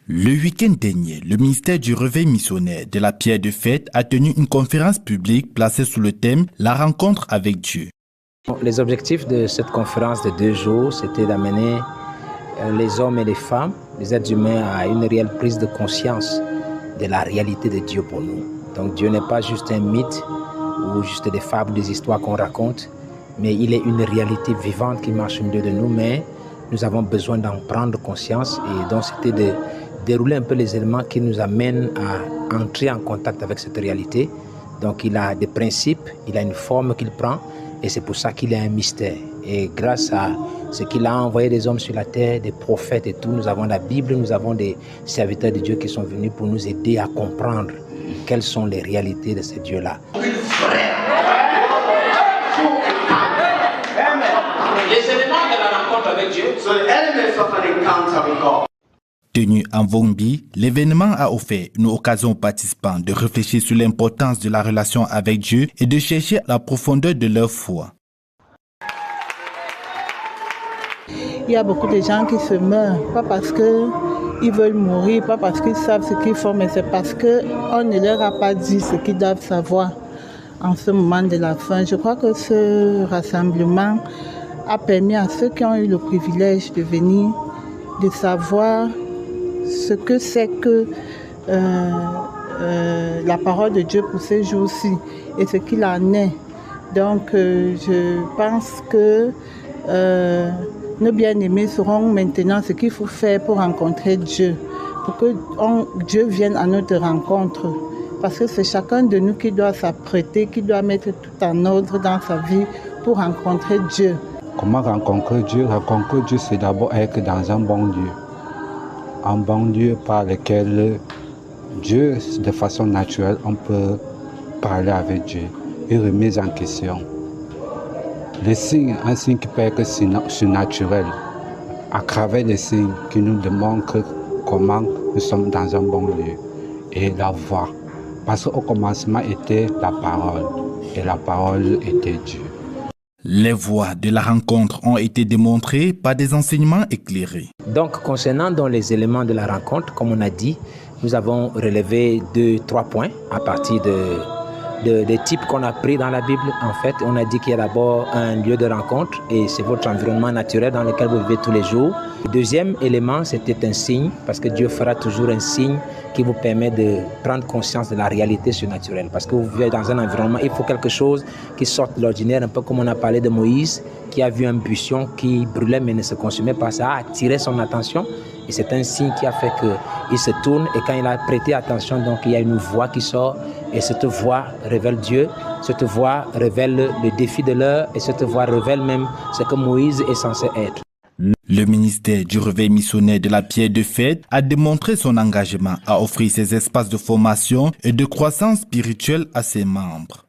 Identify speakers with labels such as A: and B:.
A: Le week-end dernier, le ministère du Réveil missionnaire de la Pierre de Fête a tenu une conférence publique placée sous le thème « La rencontre avec Dieu ».
B: Les objectifs de cette conférence de 2 jours, c'était d'amener les hommes et les femmes, les êtres humains, à une réelle prise de conscience de la réalité de Dieu pour nous. Donc Dieu n'est pas juste un mythe ou juste des fables, des histoires qu'on raconte, mais il est une réalité vivante qui marche au milieu de nous, mais nous avons besoin d'en prendre conscience, et donc c'était de dérouler un peu les éléments qui nous amènent à entrer en contact avec cette réalité. Donc il a des principes, il a une forme qu'il prend, et c'est pour ça qu'il est un mystère. Et grâce à ce qu'il a envoyé des hommes sur la terre, des prophètes et tout, nous avons la Bible, nous avons des serviteurs de Dieu qui sont venus pour nous aider à comprendre quelles sont les réalités de ce Dieu-là.
C: Les éléments de la rencontre avec Dieu. So the elements of an encounter with God.
A: Tenu en Vombi, l'événement a offert une occasion aux participants de réfléchir sur l'importance de la relation avec Dieu et de chercher la profondeur de leur foi.
D: Il y a beaucoup de gens qui se meurent, pas parce qu'ils veulent mourir, pas parce qu'ils savent ce qu'ils font, mais c'est parce qu'on ne leur a pas dit ce qu'ils doivent savoir en ce moment de la fin. Je crois que ce rassemblement a permis à ceux qui ont eu le privilège de venir de savoir ce que c'est que la parole de Dieu pour ces jours-ci et ce qu'il en est. Donc je pense que nos bien-aimés sauront maintenant ce qu'il faut faire pour rencontrer Dieu, pour que Dieu vienne à notre rencontre. Parce que c'est chacun de nous qui doit s'apprêter, qui doit mettre tout en ordre dans sa vie pour rencontrer Dieu.
E: Comment rencontrer Dieu? Rencontrer Dieu, c'est d'abord être dans un bon lieu. Un bon lieu par lequel Dieu, de façon naturelle, on peut parler avec Dieu. Une remise en question. Les signes, un signe qui peut être surnaturel, à travers les signes qui nous démontrent comment nous sommes dans un bon lieu. Et la voix. Parce qu'au commencement était la parole, et la parole était Dieu.
A: Les voies de la rencontre ont été démontrées par des enseignements éclairés.
B: Donc, concernant les éléments de la rencontre, comme on a dit, nous avons relevé 2-3 points à partir des types qu'on a pris dans la Bible. En fait, on a dit qu'il y a d'abord un lieu de rencontre et c'est votre environnement naturel dans lequel vous vivez tous les jours. Le deuxième élément, c'était un signe, parce que Dieu fera toujours un signe qui vous permet de prendre conscience de la réalité surnaturelle. Parce que vous vivez dans un environnement, il faut quelque chose qui sorte de l'ordinaire, un peu comme on a parlé de Moïse, qui a vu un buisson qui brûlait mais ne se consumait pas. Ça a attiré son attention et c'est un signe qui a fait qu'il se tourne, et quand il a prêté attention, donc il y a une voix qui sort, et cette voix révèle Dieu, cette voix révèle le défi de l'heure, et cette voix révèle même ce que Moïse est censé être.
A: Le ministère du Réveil missionnaire de la Pierre de Fête a démontré son engagement à offrir ces espaces de formation et de croissance spirituelle à ses membres.